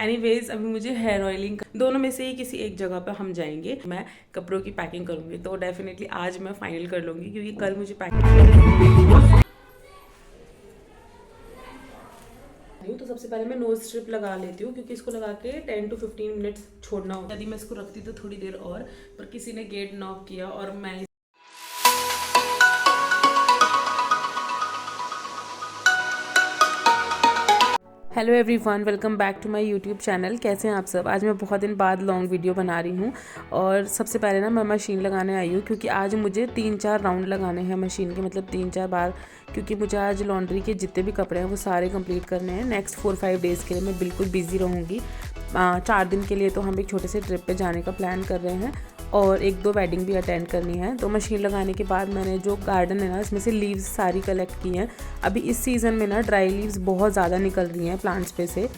Anyways अभी मुझे hair oiling दोनों में से ही किसी एक जगह पर हम जाएंगे। मैं कपड़ों की पैकिंग करूंगी तो डेफिनेटली आज मैं फाइनल कर लूंगी क्योंकि कल मुझे पैकिंग। तो सबसे पहले मैं नोज स्ट्रिप लगा लेती हूँ क्योंकि इसको लगा के 10 to 15 मिनट्स छोड़ना होता है। यदि मैं इसको रखती तो थोड़ी देर और, पर किसी ने गेट नॉक किया और मैं hello everyone, welcome back to my YouTube channel. कैसे हैं आप सब। आज मैं बहुत दिन बाद लॉन्ग वीडियो बना रही हूँ और सबसे पहले ना मैं मशीन लगाने आई हूँ क्योंकि आज मुझे 3-4 राउंड लगाने हैं मशीन के, मतलब 3-4 बार, क्योंकि मुझे आज लॉन्ड्री के जितने भी कपड़े हैं वो सारे कंप्लीट करने हैं। नेक्स्ट 4-5 डेज़ के लिए मैं बिल्कुल बिजी रहूँगी। 4 दिन के लिए तो हम एक छोटे से ट्रिप पे जाने का प्लान कर रहे हैं और 1-2 वेडिंग भी अटेंड करनी है। तो मशीन लगाने के बाद मैंने जो गार्डन है ना, इसमें से लीव्स सारी कलेक्ट की हैं। अभी इस सीज़न में ना ड्राई लीव्स बहुत ज़्यादा निकल रही हैं प्लांट्स पे से।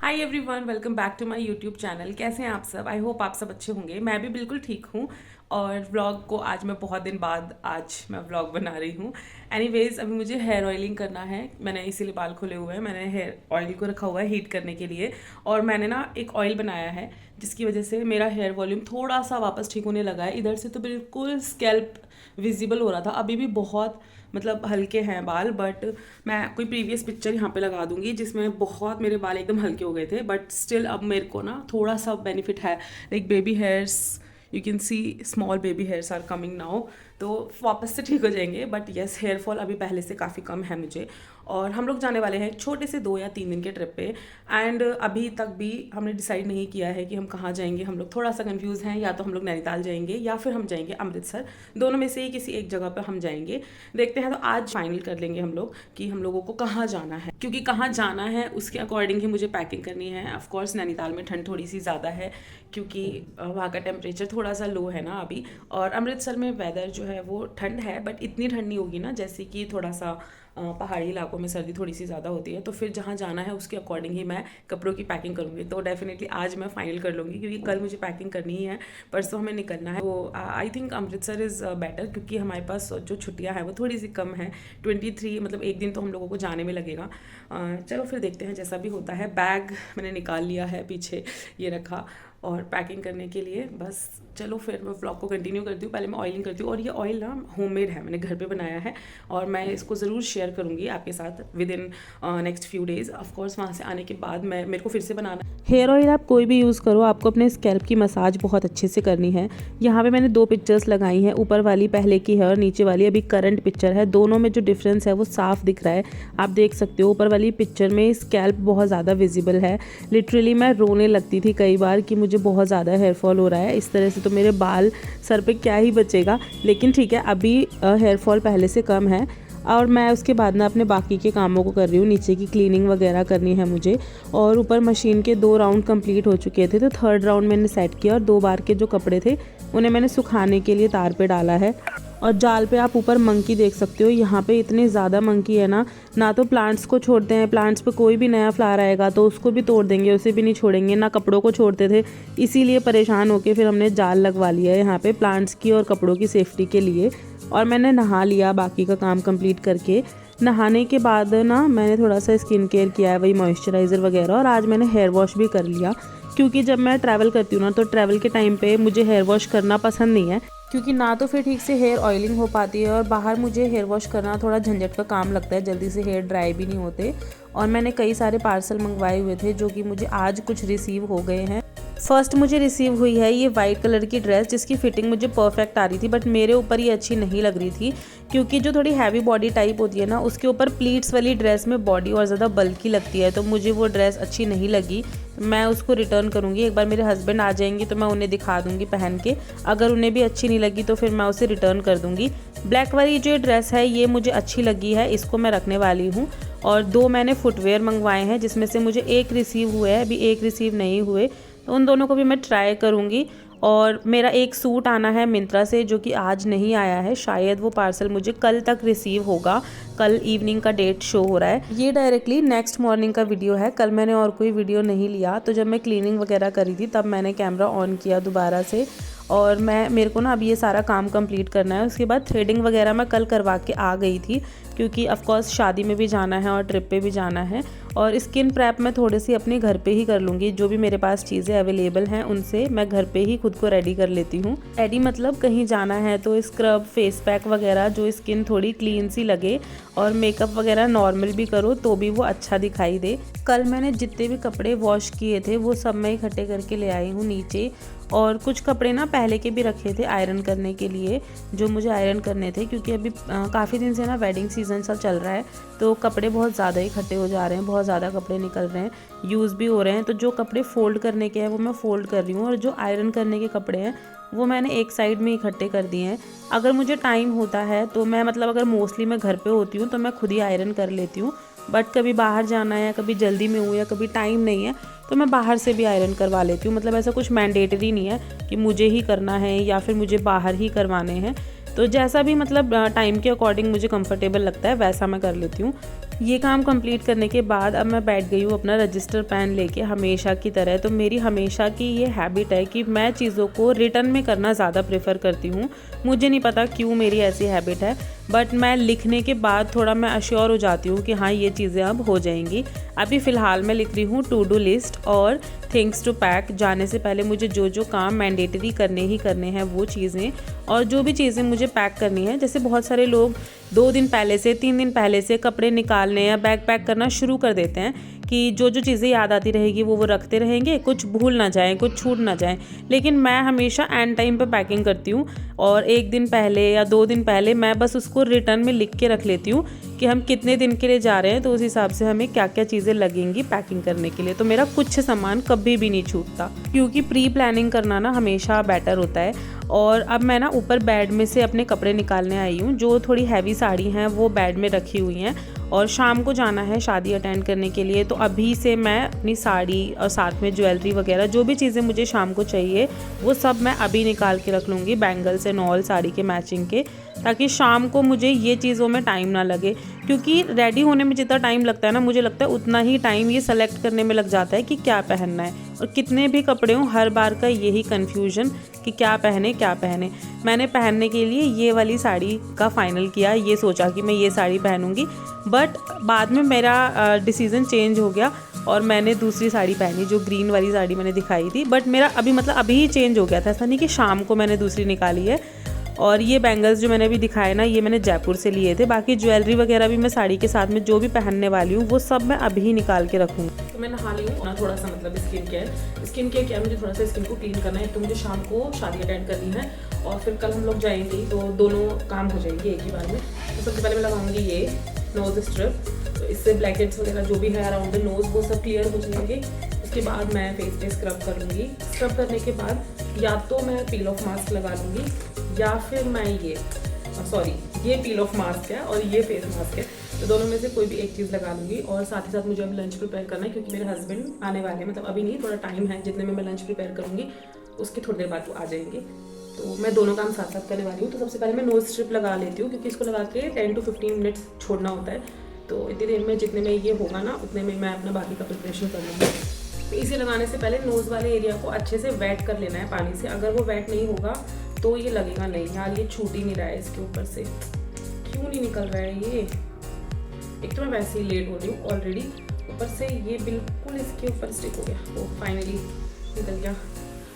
Hi everyone, welcome back to my YouTube channel. कैसे हैं आप सब। आई होप आप सब अच्छे होंगे। मैं भी बिल्कुल ठीक हूँ और व्लॉग को आज मैं बहुत दिन बाद मैं व्लॉग बना रही हूँ। एनीवेज अभी मुझे हेयर ऑयलिंग करना है। मैंने इसीलिए बाल खोले हुए हैं। मैंने हेयर ऑयल को रखा हुआ है हीट करने के लिए और मैंने ना एक ऑयल बनाया है जिसकी वजह से मेरा हेयर वॉल्यूम थोड़ा सा वापस ठीक होने लगा है। इधर से तो बिल्कुल स्कैल्प विजिबल हो रहा था, अभी भी बहुत मतलब हल्के हैं बाल, बट मैं कोई प्रीवियस पिक्चर यहाँ पे लगा दूंगी जिसमें बहुत मेरे बाल एकदम हल्के हो गए थे, बट स्टिल अब मेरे को ना थोड़ा सा बेनिफिट है। Like baby hairs, you can see small baby hairs are coming now, तो वापस से ठीक हो जाएंगे। बट येस, हेयर फॉल अभी पहले से काफ़ी कम है मुझे। और हम लोग जाने वाले हैं एक छोटे से 2 या 3 दिन के ट्रिप पे एंड अभी तक भी हमने डिसाइड नहीं किया है कि हम कहाँ जाएंगे। हम लोग थोड़ा सा कंफ्यूज हैं, या तो हम लोग नैनीताल जाएंगे या फिर हम जाएंगे अमृतसर। दोनों में से ही किसी एक जगह पे हम जाएंगे। देखते हैं, तो आज फाइनल कर लेंगे हम लोग कि हम लोगों को कहाँ जाना है, क्योंकि कहाँ जाना है उसके अकॉर्डिंग ही मुझे पैकिंग करनी है। ऑफकोर्स नैनीताल में ठंड थोड़ी सी ज़्यादा है क्योंकि वहाँ का टेम्परेचर थोड़ा सा लो है ना अभी, और अमृतसर में वेदर जो है वो ठंड है, बट इतनी ठंड नहीं होगी ना जैसे कि थोड़ा सा पहाड़ी इलाकों में सर्दी थोड़ी सी ज़्यादा होती है। तो फिर जहाँ जाना है उसके अकॉर्डिंग ही मैं कपड़ों की पैकिंग करूँगी। तो डेफिनेटली आज मैं फाइनल कर लूँगी क्योंकि कल मुझे पैकिंग करनी ही है, परसों हमें निकलना है। तो I think Amritsar is better क्योंकि हमारे पास जो छुट्टियाँ हैं वो थोड़ी सी कम है। 23 मतलब एक दिन तो हम लोगों को जाने में लगेगा। चलो फिर देखते हैं जैसा भी होता है। बैग मैंने निकाल लिया है, पीछे ये रखा और पैकिंग करने के लिए बस। चलो फिर मैं व्लॉग को कंटिन्यू करती हूँ। पहले मैं ऑयलिंग करती हूँ और ये ऑयल ना होममेड है, मैंने घर पे बनाया है और मैं इसको ज़रूर शेयर करूँगी आपके साथ with in next few days. Of course वहाँ से आने के बाद मेरे को फिर से बनाना। हेयर ऑयल आप कोई भी यूज़ करो, आपको अपने स्कैल्प की मसाज बहुत अच्छे से करनी है। यहाँ पे मैंने 2 पिक्चर्स लगाई हैं, ऊपर वाली पहले की है और नीचे वाली अभी करंट पिक्चर है। दोनों में जो डिफरेंस है वो साफ दिख रहा है, आप देख सकते हो। ऊपर वाली पिक्चर में स्कैल्प बहुत ज़्यादा विजिबल है। लिटरली मैं रोने लगती थी कई बार कि मुझे बहुत ज़्यादा हेयर फॉल हो रहा है। इस तरह से तो मेरे बाल सर पे क्या ही बचेगा, लेकिन ठीक है, अभी हेयर फॉल पहले से कम है। और मैं उसके बाद ना अपने बाकी के कामों को कर रही हूँ। नीचे की क्लीनिंग वगैरह करनी है मुझे, और ऊपर मशीन के 2 राउंड कंप्लीट हो चुके थे, तो 3rd राउंड मैंने सेट किया और 2 बार के जो कपड़े थे उन्हें मैंने सुखाने के लिए तार पे डाला है। और जाल पे आप ऊपर मंकी देख सकते हो। यहाँ पे इतने ज़्यादा मंकी है ना तो प्लांट्स को छोड़ते हैं, प्लांट्स पे कोई भी नया फ्लावर आएगा तो उसको भी तोड़ देंगे, उसे भी नहीं छोड़ेंगे, ना कपड़ों को छोड़ते थे। इसीलिए परेशान होके फिर हमने जाल लगवा लिया है यहाँ पे प्लांट्स की और कपड़ों की सेफ्टी के लिए। और मैंने नहा लिया बाकी का काम कंप्लीट करके। नहाने के बाद ना मैंने थोड़ा सा स्किन केयर किया है, वही मॉइस्चराइज़र वगैरह, और आज मैंने हेयर वॉश भी कर लिया क्योंकि जब मैं ट्रैवल करती हूँ ना तो ट्रैवल के टाइम पे मुझे हेयर वॉश करना पसंद नहीं है, क्योंकि ना तो फिर ठीक से हेयर ऑयलिंग हो पाती है और बाहर मुझे हेयर वॉश करना थोड़ा झंझट का काम लगता है, जल्दी से हेयर ड्राई भी नहीं होते। और मैंने कई सारे पार्सल मंगवाए हुए थे जो कि मुझे आज कुछ रिसीव हो गए हैं। फर्स्ट मुझे रिसीव हुई है ये वाइट कलर की ड्रेस जिसकी फिटिंग मुझे परफेक्ट आ रही थी, बट मेरे ऊपर ये अच्छी नहीं लग रही थी क्योंकि जो थोड़ी हैवी बॉडी टाइप होती है ना उसके ऊपर प्लीट्स वाली ड्रेस में बॉडी और ज़्यादा बल्की लगती है, तो मुझे वो ड्रेस अच्छी नहीं लगी। मैं उसको रिटर्न करूँगी। एक बार मेरे हस्बैंड आ जाएंगे तो मैं उन्हें दिखा दूँगी पहन के, अगर उन्हें भी अच्छी नहीं लगी तो फिर मैं उसे रिटर्न कर दूँगी। ब्लैक वाली जो ड्रेस है ये मुझे अच्छी लगी है, इसको मैं रखने वाली हूँ। और 2 मैंने फुटवेयर मंगवाए हैं जिसमें से मुझे 1 रिसीव हुए है, अभी 1 रिसीव नहीं हुए, तो उन दोनों को भी मैं ट्राई करूँगी। और मेरा एक सूट आना है मिंत्रा से जो कि आज नहीं आया है, शायद वो पार्सल मुझे कल तक रिसीव होगा। कल इवनिंग का डेट शो हो रहा है। ये डायरेक्टली नेक्स्ट मॉर्निंग का वीडियो है, कल मैंने और कोई वीडियो नहीं लिया। तो जब मैं क्लीनिंग वगैरह करी थी तब मैंने कैमरा ऑन किया दोबारा से, और मेरे को ना अभी ये सारा काम कंप्लीट करना है। उसके बाद थ्रेडिंग वगैरह मैं कल करवा के आ गई थी क्योंकि ऑफ कोर्स शादी में भी जाना है और ट्रिप पे भी जाना है। और स्किन प्रेप मैं थोड़ी सी अपने घर पे ही कर लूँगी। जो भी मेरे पास चीज़ें अवेलेबल हैं उनसे मैं घर पे ही खुद को रेडी कर लेती हूँ। रेडी मतलब कहीं जाना है तो स्क्रब, फेस पैक वगैरह, जो स्किन थोड़ी क्लीन सी लगे, और मेकअप वगैरह नॉर्मल भी करो तो भी वो अच्छा दिखाई दे। कल मैंने जितने भी कपड़े वॉश किए थे वो सब मैं इकट्ठे करके ले आई हूँ नीचे, और कुछ कपड़े ना पहले के भी रखे थे आयरन करने के लिए, जो मुझे आयरन करने थे, क्योंकि अभी काफ़ी दिन से ना वेडिंग सीजन सा चल रहा है तो कपड़े बहुत ज़्यादा इकट्ठे हो जा रहे हैं, बहुत ज़्यादा कपड़े निकल रहे हैं, यूज़ भी हो रहे हैं। तो जो कपड़े फोल्ड करने के हैं वो मैं फ़ोल्ड कर रही हूँ, और जो आयरन करने के कपड़े हैं वो मैंने एक साइड में इकट्ठे कर दिए हैं। अगर मुझे टाइम होता है तो मैं अगर मोस्टली मैं घर पे होती हूँ तो मैं खुद ही आयरन कर लेती हूँ, बट कभी बाहर जाना है, कभी जल्दी में हूँ या कभी टाइम नहीं है तो मैं बाहर से भी आयरन करवा लेती हूँ। ऐसा कुछ मैंडेटरी नहीं है कि मुझे ही करना है या फिर मुझे बाहर ही करवाने हैं, तो जैसा भी टाइम के अकॉर्डिंग मुझे कंफर्टेबल लगता है वैसा मैं कर लेती हूँ। ये काम कंप्लीट करने के बाद अब मैं बैठ गई हूँ अपना रजिस्टर पेन लेके, हमेशा की तरह। तो मेरी हमेशा की ये हैबिट है कि मैं चीज़ों को रिटर्न में करना ज़्यादा प्रेफर करती हूँ। मुझे नहीं पता क्यों मेरी ऐसी हैबिट है, बट मैं लिखने के बाद थोड़ा मैं अश्योर हो जाती हूँ कि हाँ ये चीज़ें अब हो जाएंगी। अभी फ़िलहाल मैं लिख रही हूँ टू डू लिस्ट और थिंग्स टू पैक। जाने से पहले मुझे जो जो काम मैंडेटरी करने ही करने हैं वो चीज़ें, और जो भी चीज़ें मुझे पैक करनी है, जैसे बहुत सारे लोग 2 दिन पहले से, 3 दिन पहले से कपड़े निकालने या बैग पैक करना शुरू कर देते हैं कि जो जो चीज़ें याद आती रहेगी वो रखते रहेंगे, कुछ भूल ना जाएं, कुछ छूट ना जाएं। लेकिन मैं हमेशा एंड टाइम पे पैकिंग करती हूँ, और 1 दिन पहले या 2 दिन पहले मैं बस उसको रिटर्न में लिख के रख लेती हूँ कि हम कितने दिन के लिए जा रहे हैं, तो उस हिसाब से हमें क्या क्या चीज़ें लगेंगी पैकिंग करने के लिए। तो मेरा कुछ सामान कभी भी नहीं छूटता, क्योंकि प्री प्लानिंग करना ना हमेशा बेटर होता है। और अब मैं ना ऊपर बेड में से अपने कपड़े निकालने आई हूँ। जो थोड़ी हैवी साड़ी हैं वो बेड में रखी हुई हैं, और शाम को जाना है शादी अटेंड करने के लिए, तो अभी से मैं अपनी साड़ी और साथ में ज्वेलरी वगैरह जो भी चीज़ें मुझे शाम को चाहिए वो सब मैं अभी निकाल के रख लूँगी, बैंगल्स एंड ऑल साड़ी के मैचिंग के, ताकि शाम को मुझे ये चीज़ों में टाइम ना लगे। क्योंकि रेडी होने में जितना टाइम लगता है ना, मुझे लगता है उतना ही टाइम ये सेलेक्ट करने में लग जाता है कि क्या पहनना है। और कितने भी कपड़े हों, हर बार का यही कन्फ्यूजन कि क्या पहने क्या पहने। मैंने पहनने के लिए ये वाली साड़ी का फाइनल किया, ये सोचा कि मैं ये साड़ी पहनूंगी, बट बाद में मेरा डिसीज़न चेंज हो गया और मैंने दूसरी साड़ी पहनी, जो ग्रीन वाली साड़ी मैंने दिखाई थी। बट मेरा अभी ही चेंज हो गया था, ऐसा नहीं कि शाम को मैंने दूसरी निकाली है। और ये बैंगल्स जो मैंने अभी दिखाए ना, ये मैंने जयपुर से लिए थे। बाकी ज्वेलरी वगैरह भी मैं साड़ी के साथ में जो भी पहनने वाली हूँ वो सब मैं अभी ही निकाल के रखूँगी। तो मैं नहा ली हूँ ना, थोड़ा सा स्किन केयर क्या, मुझे थोड़ा सा स्किन को क्लीन करना है। तो मुझे शाम को शादी अटेंड करनी है और फिर कल हम लोग जाएंगे, तो दोनों काम हो जाएंगे एक ही बार में। तो सबसे पहले मैं लगाऊंगी ये नोज स्ट्रिप, तो इससे ब्लैक हेड्स वगैरह जो भी है अराउंड द नोज वो सब क्लियर हो जाएंगे। उसके बाद मैं फेस पे स्क्रब कर लूँगी। स्क्रब करने के बाद या तो मैं पील ऑफ मास्क लगा लूँगी, या फिर मैं ये पील ऑफ मास्क है और ये फेस मास्क है, तो दोनों में से कोई भी एक चीज़ लगा लूँगी। और साथ ही साथ मुझे अब लंच प्रिपेयर करना है, क्योंकि मेरे हस्बैंड आने वाले हैं, अभी नहीं, थोड़ा टाइम है। जितने में मैं लंच प्रिपेयर करूँगी उसके थोड़ी देर बाद वो आ जाएंगे, तो मैं दोनों काम साथ साथ करने वाली हूँ। तो सबसे पहले मैं नोज स्ट्रिप लगा लेती हूँ, क्योंकि इसको लगा के 10 to 15 मिनट्स छोड़ना होता है। तो इतनी देर में जितने में ये होगा ना, उतने में मैं अपना बाकी का प्रिपरेशन कर लूँगी। तो इसे लगाने से पहले नोज़ वाले एरिया को अच्छे से वेट कर लेना है पानी से। अगर वो वेट नहीं होगा तो ये लगेगा नहीं। यार ये छूट ही नहीं रहा है इसके ऊपर से, क्यों नहीं निकल रहा है ये। एक तो मैं वैसे ही लेट हो रही हूँ ऑलरेडी, ऊपर से ये बिल्कुल इसके ऊपर स्टिक हो गया। वो फाइनली निकल गया।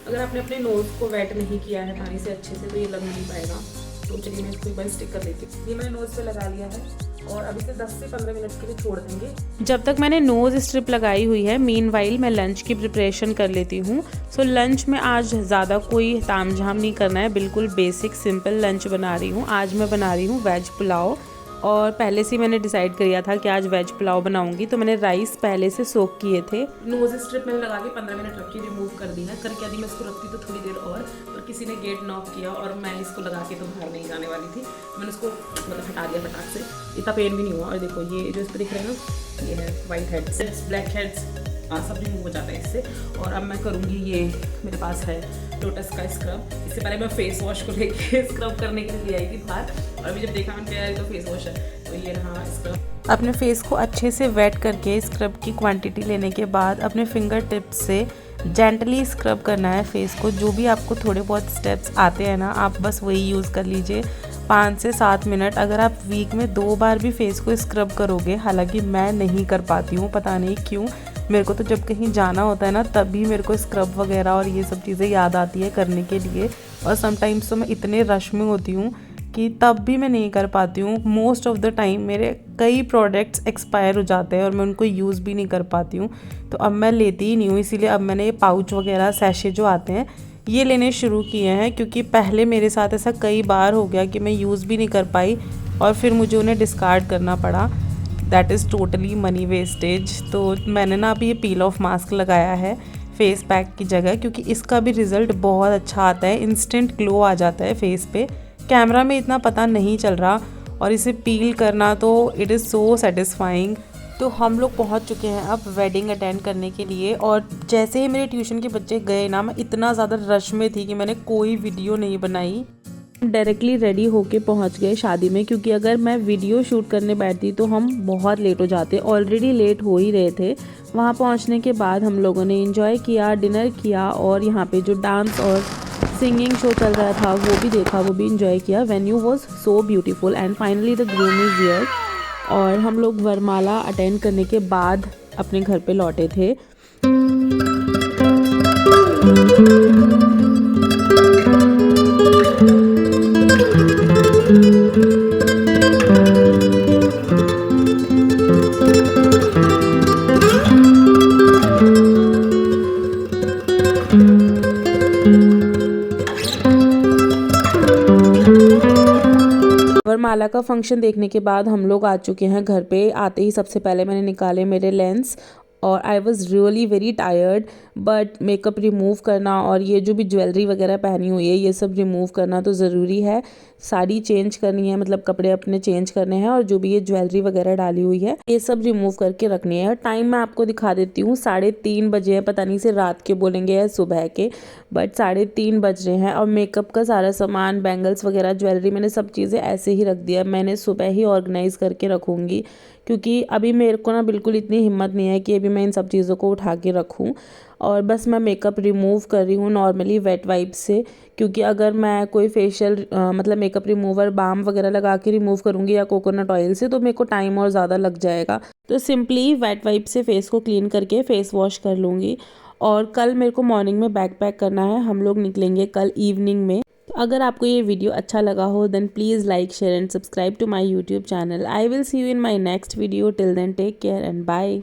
अगर आपने अपने नोज़ को वेट नहीं किया है पानी से अच्छे से तो ये लग नहीं पाएगा। तो चलिए मैं इसको एक बार स्टिक कर लेती हूँ। ये मैंने नोज़ पे लगा लिया है और अभी से 10 से 15 मिनट के लिए छोड़ देंगे। जब तक मैंने नोज़ स्ट्रिप लगाई हुई है, मीनवाइल मैं लंच की प्रिपरेशन कर लेती हूँ। सो लंच में आज ज़्यादा कोई तामझाम नहीं करना है, बिल्कुल बेसिक सिंपल लंच बना रही हूँ। आज मैं बना रही हूँ वेज पुलाव, और पहले से मैंने डिसाइड किया था कि आज वेज पुलाव बनाऊंगी, तो मैंने राइस पहले से सोक किए थे। नोज स्ट्रिप मैंने लगा के 15 मिनट रखी, रिमूव कर दी है। करके यदि मैं इसको रखती तो थोड़ी देर और किसी ने गेट नॉक किया और मैं इसको लगा के तो बाहर नहीं जाने वाली थी। मैंने उसको हटा दिया फटाक से, इतना पेन भी नहीं हुआ। और देखो ये जो इस पर दिख रहे हैं ना, ये है वाइट हेड्स, ब्लैक हेड्स, सब रिमूव हो जाता है इससे। और अब मैं करूँगी, ये मेरे पास है लोटस का स्क्रब। इससे पहले मैं फेस वॉश को लेके स्क्रब करने के लिए आई थी बाहर, और अभी जब देखा मैंने तो फेस वॉश है, तो ये रहा स्क्रब। अपने फेस को अच्छे से वेट करके स्क्रब की क्वांटिटी लेने के बाद अपने फिंगर टिप्स से जेंटली स्क्रब करना है फेस को। जो भी आपको थोड़े बहुत स्टेप्स आते हैं ना, आप बस वही यूज़ कर लीजिए। 5 से 7 मिनट। अगर आप वीक में 2 बार भी फेस को स्क्रब करोगे, हालांकि मैं नहीं कर पाती हूँ, पता नहीं क्यों। मेरे को तो जब कहीं जाना होता है ना, तभी मेरे को स्क्रब वगैरह और ये सब चीज़ें याद आती है करने के लिए। और समटाइम्स तो मैं इतने रश में होती हूँ कि तब भी मैं नहीं कर पाती हूँ। मोस्ट ऑफ़ द टाइम मेरे कई प्रोडक्ट्स एक्सपायर हो जाते हैं और मैं उनको यूज़ भी नहीं कर पाती हूँ। तो अब मैं लेती ही नहीं हूँ, इसीलिए अब मैंने ये पाउच वगैरह सैशे जो आते हैं ये लेने शुरू किए हैं, क्योंकि पहले मेरे साथ ऐसा कई बार हो गया कि मैं यूज़ भी नहीं कर पाई और फिर मुझे उन्हें डिस्कार्ड करना पड़ा। That is totally money wastage. तो मैंने ना अभी ये पील ऑफ मास्क लगाया है फेस पैक की जगह, क्योंकि इसका भी रिज़ल्ट बहुत अच्छा आता है। इंस्टेंट ग्लो आ जाता है फेस पे, कैमरा में इतना पता नहीं चल रहा, और इसे पील करना तो इट इज़ सो सेटिस्फाइंग। तो हम लोग पहुंच चुके हैं अब वेडिंग अटेंड करने के लिए, और जैसे ही मेरे ट्यूशन के बच्चे गए ना, मैं इतना ज़्यादा रश में थी कि मैंने कोई वीडियो नहीं बनाई। डायरेक्टली रेडी होके पहुंच गए शादी में, क्योंकि अगर मैं वीडियो शूट करने बैठती तो हम बहुत लेट हो जाते। ऑलरेडी लेट हो ही रहे थे। वहां पहुंचने के बाद हम लोगों ने एंजॉय किया, डिनर किया, और यहाँ पे जो डांस और सिंगिंग शो चल रहा था वो भी देखा, वो भी एंजॉय किया। Venue was so beautiful and finally the groom is here. और हम लोग वरमाला अटेंड करने के बाद अपने घर पे लौटे थे। वरमाला का फंक्शन देखने के बाद हम लोग आ चुके हैं घर पे। आते ही सबसे पहले मैंने निकाले मेरे लेंस, और I was really very tired, but makeup remove करना और ये जो भी ज्वेलरी वगैरह पहनी हुई है ये सब रिमूव करना तो ज़रूरी है। साड़ी चेंज करनी है, मतलब कपड़े अपने चेंज करने हैं, और जो भी ये ज्वेलरी वगैरह डाली हुई है ये सब रिमूव करके रखनी है। टाइम मैं आपको दिखा देती हूँ, 3:30 बजे है। पता नहीं से रात के बोलेंगे या सुबह के, बट 3:30 बज रहे हैं। और मेकअप का सारा सामान, बैंगल्स वगैरह, ज्वेलरी, मैंने सब चीज़ें ऐसे ही रख दिया। मैंने सुबह ही ऑर्गेनाइज़ करके रखूँगी, क्योंकि अभी मेरे को ना बिल्कुल इतनी हिम्मत नहीं है कि अभी मैं इन सब चीज़ों को उठा के रखूँ। और बस मैं मेकअप रिमूव कर रही हूँ नॉर्मली वेट वाइप से, क्योंकि अगर मैं कोई फेशियल मतलब मेकअप रिमूवर बाम वगैरह लगा के रिमूव करूँगी या कोकोनट ऑयल से, तो मेरे को टाइम और ज़्यादा लग जाएगा। तो सिंपली वेट वाइप से फेस को क्लीन करके फेस वॉश कर लूँगी। और कल मेरे को मॉर्निंग में बैग पैक करना है, हम लोग निकलेंगे कल इवनिंग में। अगर आपको ये वीडियो अच्छा लगा हो then please like, share and subscribe to my YouTube channel. I will see you in my next video. Till then take care and bye.